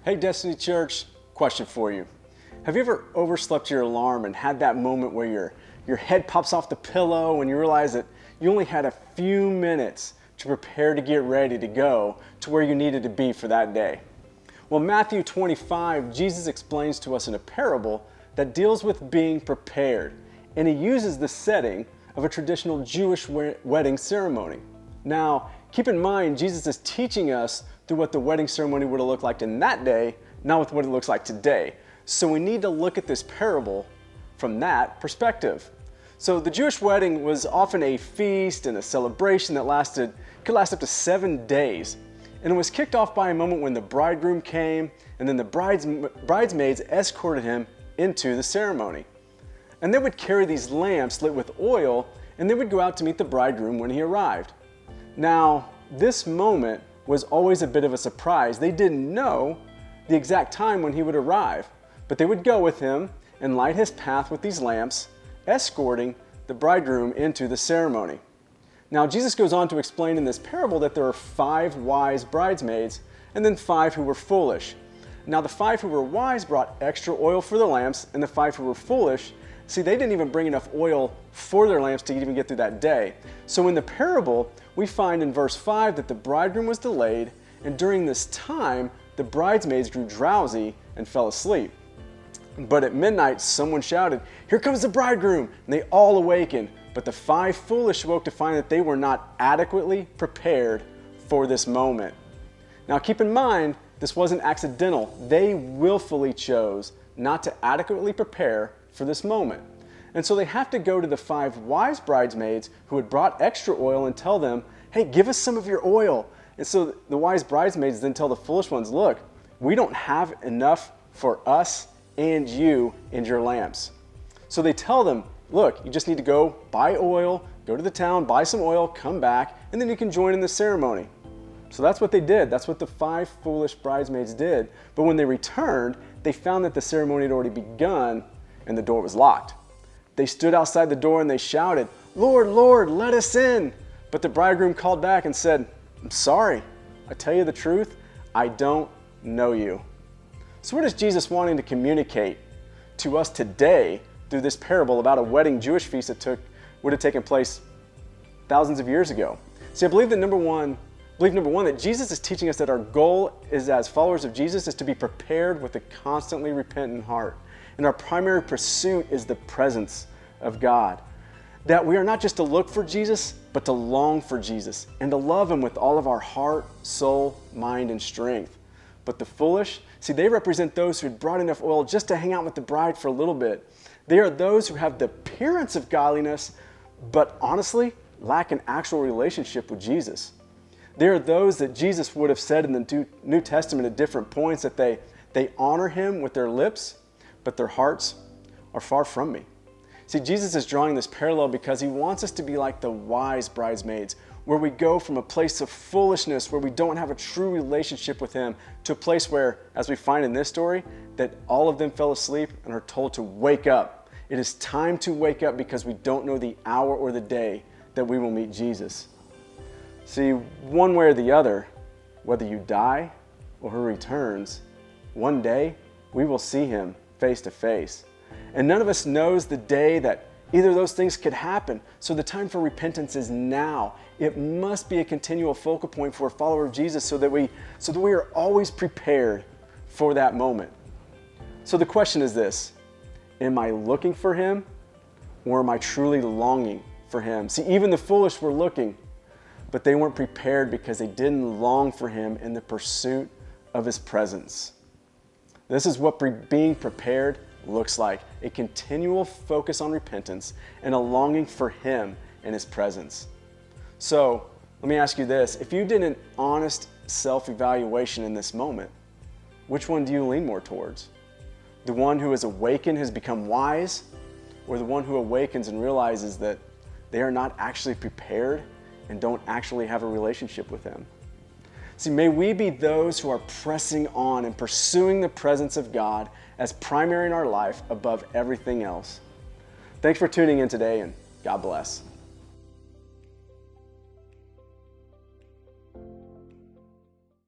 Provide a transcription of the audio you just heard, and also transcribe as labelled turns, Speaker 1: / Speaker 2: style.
Speaker 1: Hey Destiny Church, question for you. Have you ever overslept your alarm and had that moment where your head pops off the pillow and you realize that you only had a few minutes to prepare to get ready to go to where you needed to be for that day? Well, Matthew 25, Jesus explains to us in a parable that deals with being prepared, and he uses the setting of a traditional Jewish wedding ceremony. Now, keep in mind, Jesus is teaching us through what the wedding ceremony would have looked like in that day, not with what it looks like today. So we need to look at this parable from that perspective. So the Jewish wedding was often a feast and a celebration that could last up to 7 days. And it was kicked off by a moment when the bridegroom came, and then the bridesmaids escorted him into the ceremony. And they would carry these lamps lit with oil, and they would go out to meet the bridegroom when he arrived. Now, this moment was always a bit of a surprise. They didn't know the exact time when he would arrive, but they would go with him and light his path with these lamps, escorting the bridegroom into the ceremony. Now, Jesus goes on to explain in this parable that there are 5 wise bridesmaids and then 5 who were foolish. Now, the 5 who were wise brought extra oil for the lamps, and the 5 who were foolish, see, they didn't even bring enough oil for their lamps to even get through that day. So in the parable, we find in verse 5 that the bridegroom was delayed, and during this time, the bridesmaids grew drowsy and fell asleep. But at midnight, someone shouted, "Here comes the bridegroom!" And they all awakened. But the 5 foolish woke to find that they were not adequately prepared for this moment. Now keep in mind, this wasn't accidental. They willfully chose not to adequately prepare for this moment. And so they have to go to the 5 wise bridesmaids who had brought extra oil and tell them, "Hey, give us some of your oil." And so the wise bridesmaids then tell the foolish ones, "Look, we don't have enough for us and you and your lamps." So they tell them, "Look, you just need to go buy oil, go to the town, buy some oil, come back, and then you can join in the ceremony." So that's what they did. That's what the 5 foolish bridesmaids did. But when they returned, they found that the ceremony had already begun and the door was locked. They stood outside the door and they shouted, "Lord, Lord, let us in." But the bridegroom called back and said, "I'm sorry. I tell you the truth, I don't know you." So what is Jesus wanting to communicate to us today through this parable about a wedding Jewish feast that would have taken place thousands of years ago? See, I believe number one, that Jesus is teaching us that our goal is, as followers of Jesus, is to be prepared with a constantly repentant heart. And our primary pursuit is the presence of God. That we are not just to look for Jesus, but to long for Jesus and to love him with all of our heart, soul, mind, and strength. But the foolish, see, they represent those who had brought enough oil just to hang out with the bride for a little bit. They are those who have the appearance of godliness, but honestly lack an actual relationship with Jesus. They are those that Jesus would have said in the New Testament at different points that they honor him with their lips, but their hearts are far from me. See, Jesus is drawing this parallel because he wants us to be like the wise bridesmaids, where we go from a place of foolishness, where we don't have a true relationship with him, to a place where, as we find in this story, that all of them fell asleep and are told to wake up. It is time to wake up because we don't know the hour or the day that we will meet Jesus. See, one way or the other, whether you die or he returns, one day we will see him face to face. And none of us knows the day that either of those things could happen. So the time for repentance is now. It must be a continual focal point for a follower of Jesus so that we are always prepared for that moment. So the question is this: am I looking for him, or am I truly longing for him? See, even the foolish were looking, but they weren't prepared because they didn't long for him in the pursuit of his presence. This is what being prepared looks like: a continual focus on repentance and a longing for him and his presence. So let me ask you this: if you did an honest self-evaluation in this moment, which one do you lean more towards? The one who has awakened, has become wise, or the one who awakens and realizes that they are not actually prepared and don't actually have a relationship with him? See, may we be those who are pressing on and pursuing the presence of God as primary in our life above everything else. Thanks for tuning in today, and God bless.